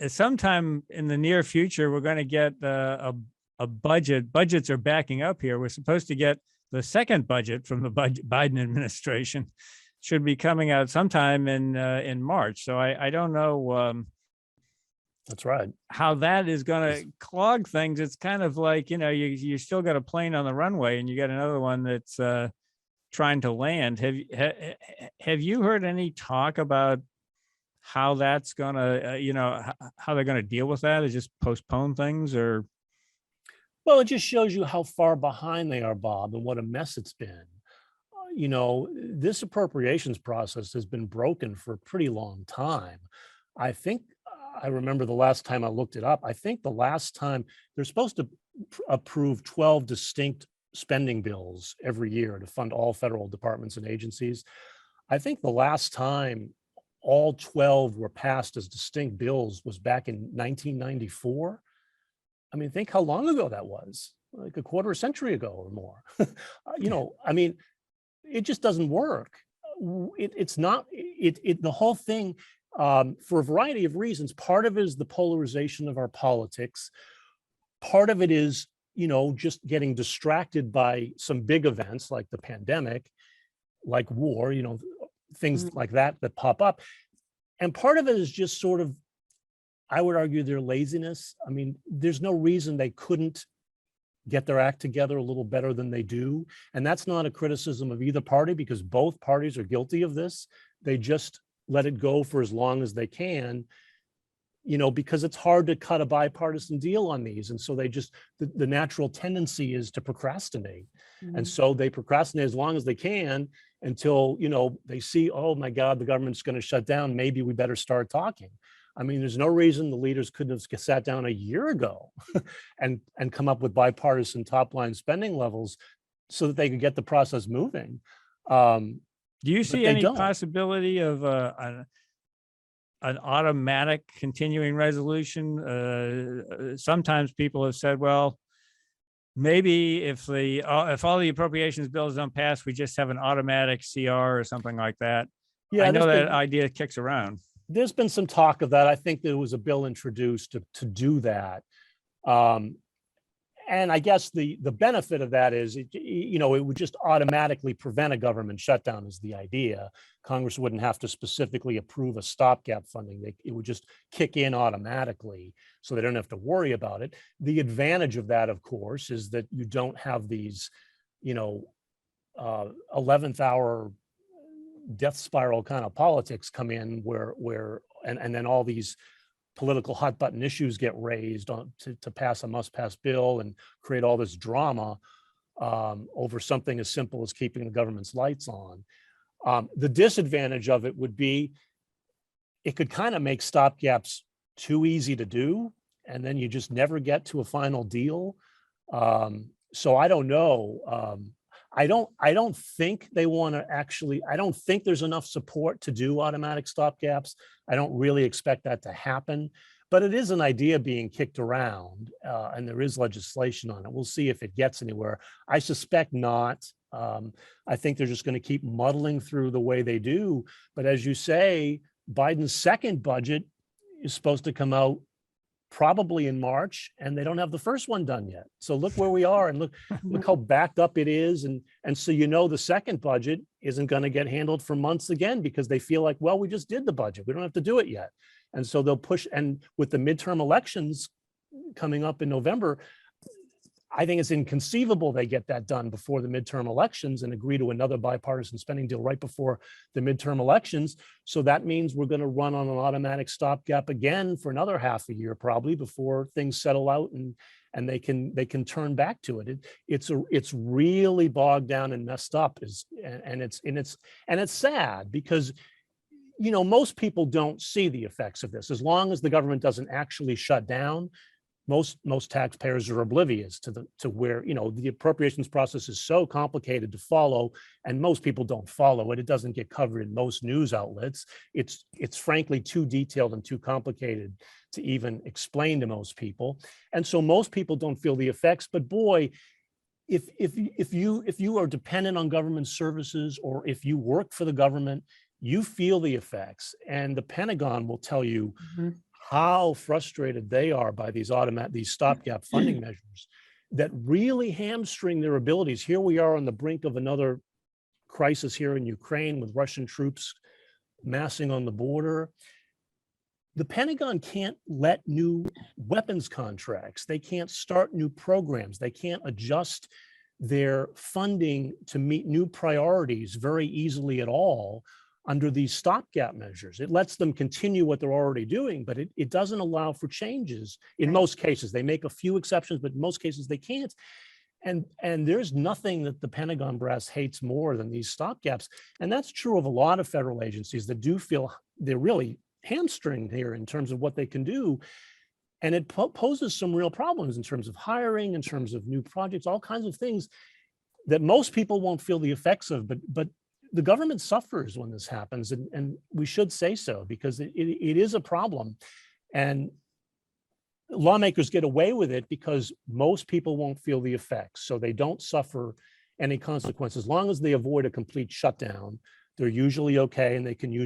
sometime in the near future, we're going to get a budget. Budgets are backing up here. We're supposed to get the second budget from the Biden administration. Should be coming out sometime in March. So I don't know. That's right. How that is going to clog things. It's kind of like, you still got a plane on the runway and you got another one that's trying to land. Have you heard any talk about how that's going to, how they're going to deal with that? Is just postpone things or? Well, it just shows you how far behind they are, Bob, and what a mess it's been. This appropriations process has been broken for a pretty long time. I remember the last time I looked it up, I think the last time they're supposed to approve 12 distinct spending bills every year to fund all federal departments and agencies. I think the last time all 12 were passed as distinct bills was back in 1994. I mean, think how long ago that was, like a quarter century ago or more. It just doesn't work. The whole thing, for a variety of reasons. Part of it is the polarization of our politics. Part of it is, just getting distracted by some big events like the pandemic, like war, things like that pop up. And part of it is just sort of, I would argue, their laziness. I mean, there's no reason they couldn't get their act together a little better than they do. And that's not a criticism of either party, because both parties are guilty of this. They just let it go for as long as they can, because it's hard to cut a bipartisan deal on these. And so they just, the natural tendency is to procrastinate. Mm-hmm. And so they procrastinate as long as they can until, they see, oh my God, the government's going to shut down. Maybe we better start talking. I mean, there's no reason the leaders couldn't have sat down a year ago and come up with bipartisan top line spending levels so that they could get the process moving. Do you see any possibility of an automatic continuing resolution? Sometimes people have said, well, maybe if all the appropriations bills don't pass, we just have an automatic CR or something like that. Yeah, I know that idea kicks around. There's been some talk of that. I think there was a bill introduced to do that. And I guess the benefit of that is, it would just automatically prevent a government shutdown is the idea. Congress wouldn't have to specifically approve a stopgap funding. It would just kick in automatically, so they don't have to worry about it. The advantage of that, of course, is that you don't have these, 11th hour death spiral kind of politics come in where then all these political hot button issues get raised to pass a must pass bill and create all this drama over something as simple as keeping the government's lights on. The disadvantage of it would be it could kind of make stopgaps too easy to do, and then you just never get to a final deal. So I don't know. I don't think they want to actually, I don't think there's enough support to do automatic stopgaps. I don't really expect that to happen, but it is an idea being kicked around, and there is legislation on it. We'll see if it gets anywhere. I suspect not. I think they're just going to keep muddling through the way they do. But as you say, Biden's second budget is supposed to come out probably in March, and they don't have the first one done yet. So look where we are, and look how backed up it is. And so the second budget isn't going to get handled for months again, because they feel like, well, we just did the budget, we don't have to do it yet. And so they'll push, and with the midterm elections coming up in November, I think it's inconceivable they get that done before the midterm elections and agree to another bipartisan spending deal right before the midterm elections. So that means we're going to run on an automatic stopgap again for another half a year, probably, before things settle out and they can turn back to it. It's really bogged down and messed up, and it's sad because most people don't see the effects of this. As long as the government doesn't actually shut down, most taxpayers are oblivious to where, the appropriations process is so complicated to follow, and most people don't follow it. It doesn't get covered in most news outlets. It's frankly too detailed and too complicated to even explain to most people. And so most people don't feel the effects. But boy, if you are dependent on government services, or if you work for the government, you feel the effects. And the Pentagon will tell you how frustrated they are by these stopgap funding measures that really hamstring their abilities. Here we are on the brink of another crisis here in Ukraine with Russian troops massing on the border. The Pentagon can't let new weapons contracts. They can't start new programs. They can't adjust their funding to meet new priorities very easily at all under these stopgap measures. It lets them continue what they're already doing, but it doesn't allow for changes in most cases. They make a few exceptions, but in most cases they can't. And there's nothing that the Pentagon brass hates more than these stopgaps. And that's true of a lot of federal agencies that do feel they're really hamstringed here in terms of what they can do. And it poses some real problems in terms of hiring, in terms of new projects, all kinds of things that most people won't feel the effects of, but the government suffers when this happens, and we should say so, because it is a problem. And lawmakers get away with it because most people won't feel the effects, so they don't suffer any consequences. As long as they avoid a complete shutdown, they're usually okay, and they can usually